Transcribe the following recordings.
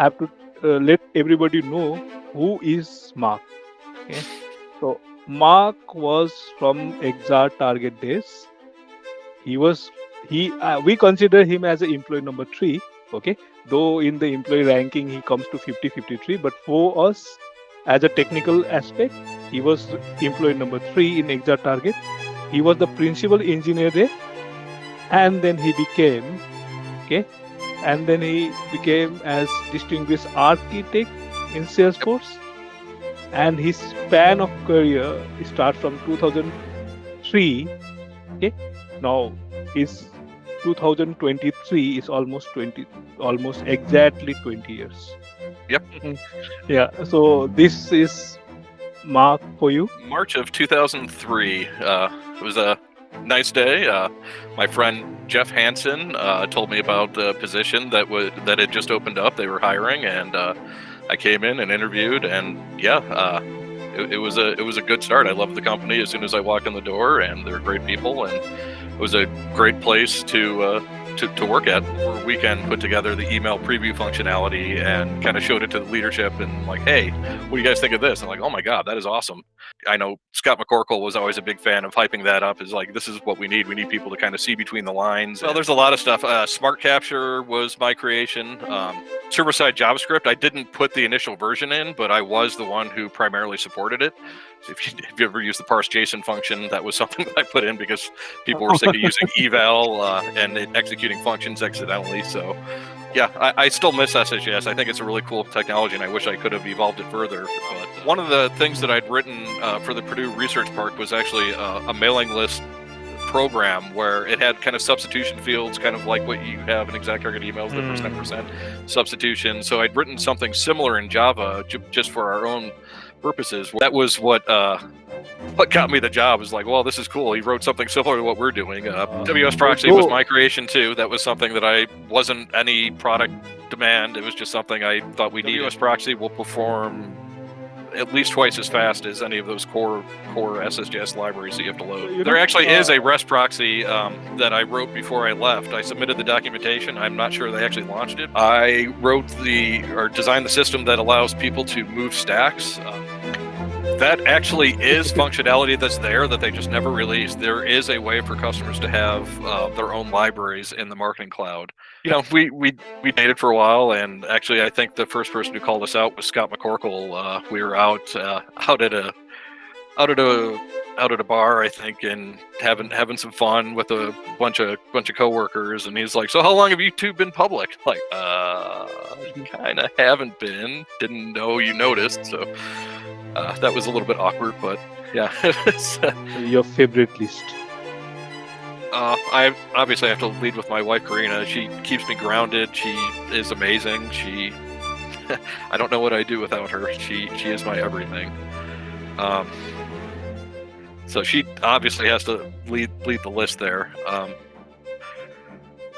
I have to let everybody know who is Marc. Okay, so Marc was from Exact Target days. He was he we consider him as an employee number 3. Okay, though in the employee ranking he comes to 50-53, but for us as a technical aspect, he was employee number 3 in Exact Target. He was the principal engineer there, and then he became okay, and then he became as distinguished architect in Salesforce. And his span of career starts from 2003. Okay, now his 2023 is almost exactly 20 years. Yep. Yeah, so this is Marc for you. March of 2003. It was a nice day. My friend Jeff Hansen told me about the position that had just opened up. They were hiring, and I came in and interviewed, and it was a good start. I loved the company as soon as I walked in the door, and they're great people, and it was a great place to work at. For a weekend, put together the email preview functionality and kind of showed it to the leadership and like, hey, what do you guys think of this? And like, oh my God, that is awesome. I know Scott McCorkle was always a big fan of hyping that up. Is like, this is what we need. We need people to kind of see between the lines. Well, there's a lot of stuff. Smart Capture was my creation. Server-side JavaScript, I didn't put the initial version in, but I was the one who primarily supported it. If you ever used the parse JSON function, that was something that I put in because people were sick of using eval and executing functions accidentally. So yeah, I still miss SSJS. I think it's a really cool technology, and I wish I could have evolved it further. But one of the things that I'd written for the Purdue Research Park was actually a mailing list program where it had kind of substitution fields, kind of like what you have in Exact Target emails, the percent substitution. So I'd written something similar in Java just for our own purposes. That was what got me the job. Was like, well, this is cool. He wrote something similar to what we're doing. WS Proxy was my creation too. That was something that I wasn't any product demand. It was just something I thought we needed. WS Proxy will perform at least twice as fast as any of those core SSJS libraries that you have to load. There actually is a REST proxy that I wrote before I left. I submitted the documentation. I'm not sure they actually launched it. I designed the system that allows people to move stacks. That actually is functionality that's there that they just never released. There is a way for customers to have their own libraries in the Marketing Cloud. You know, we dated for a while, and actually, I think the first person who called us out was Scott McCorkle. We were out at a bar, I think, and having some fun with a bunch of coworkers. And he's like, "So how long have you two been public?" Like, kind of haven't been. Didn't know you noticed. So that was a little bit awkward, but yeah. Your favorite list? I obviously have to lead with my wife, Karina. She keeps me grounded. She is amazing. I don't know what I'd do without her. She is my everything. So she obviously has to lead the list there.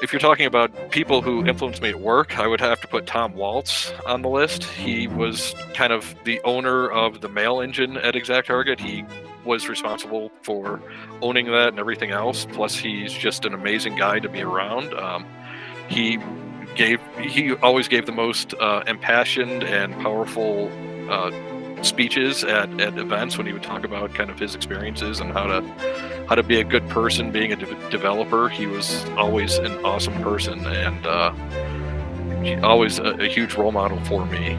If you're talking about people who influenced me at work, I would have to put Tom Waltz on the list. He was kind of the owner of the mail engine at Exact Target. He was responsible for owning that and everything else. Plus, he's just an amazing guy to be around. He always gave the most impassioned and powerful speeches at events when he would talk about kind of his experiences and how to be a good person being a developer. He was always an awesome person, and always a huge role model for me.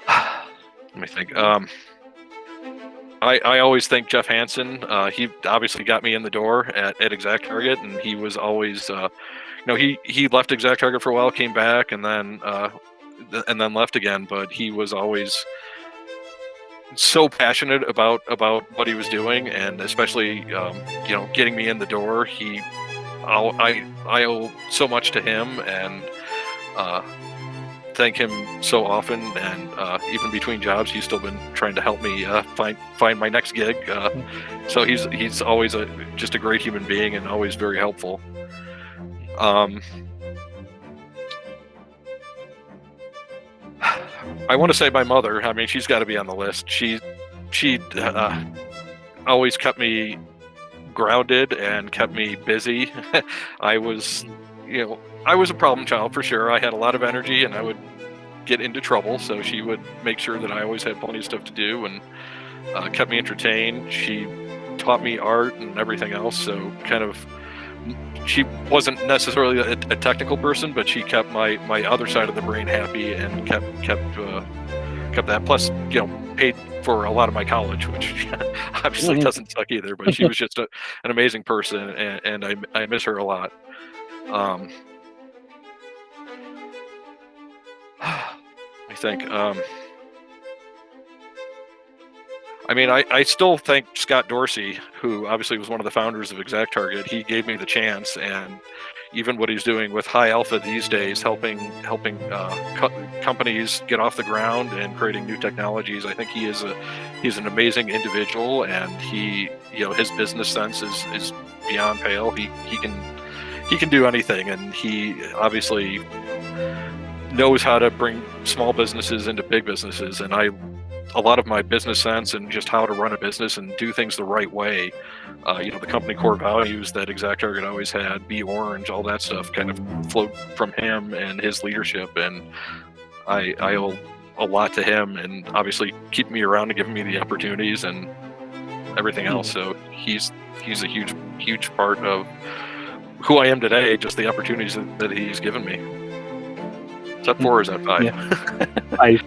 Let me think. I always think Jeff Hansen. He obviously got me in the door at Exact Target, and he was always, he left Exact Target for a while, came back, and then left again. But he was always so passionate about what he was doing, and especially getting me in the door. I owe so much to him, and thank him so often, and even between jobs, he's still been trying to help me find my next gig. So he's always just a great human being and always very helpful. I want to say my mother. I mean, she's got to be on the list. She always kept me grounded and kept me busy. I was I was a problem child for sure. I had a lot of energy and I would get into trouble. So she would make sure that I always had plenty of stuff to do and kept me entertained. She taught me art and everything else. So she wasn't necessarily a technical person, but she kept my other side of the brain happy and kept that. Plus, paid for a lot of my college, which obviously doesn't suck either. But she was just an amazing person, and I miss her a lot. I think. I still thank Scott Dorsey, who obviously was one of the founders of ExactTarget. He gave me the chance, and even what he's doing with High Alpha these days, helping companies get off the ground and creating new technologies. I think he's an amazing individual, and his business sense is beyond pale. He can do anything, and he obviously knows how to bring small businesses into big businesses. And a lot of my business sense and just how to run a business and do things the right way, the company core values that ExactTarget always had, be orange, all that stuff kind of flowed from him and his leadership. And I owe a lot to him, and obviously keeping me around and giving me the opportunities and everything else. So he's a huge part of who I am today, just the opportunities that he's given me. Is that 4 or is that 5? Yeah. 5.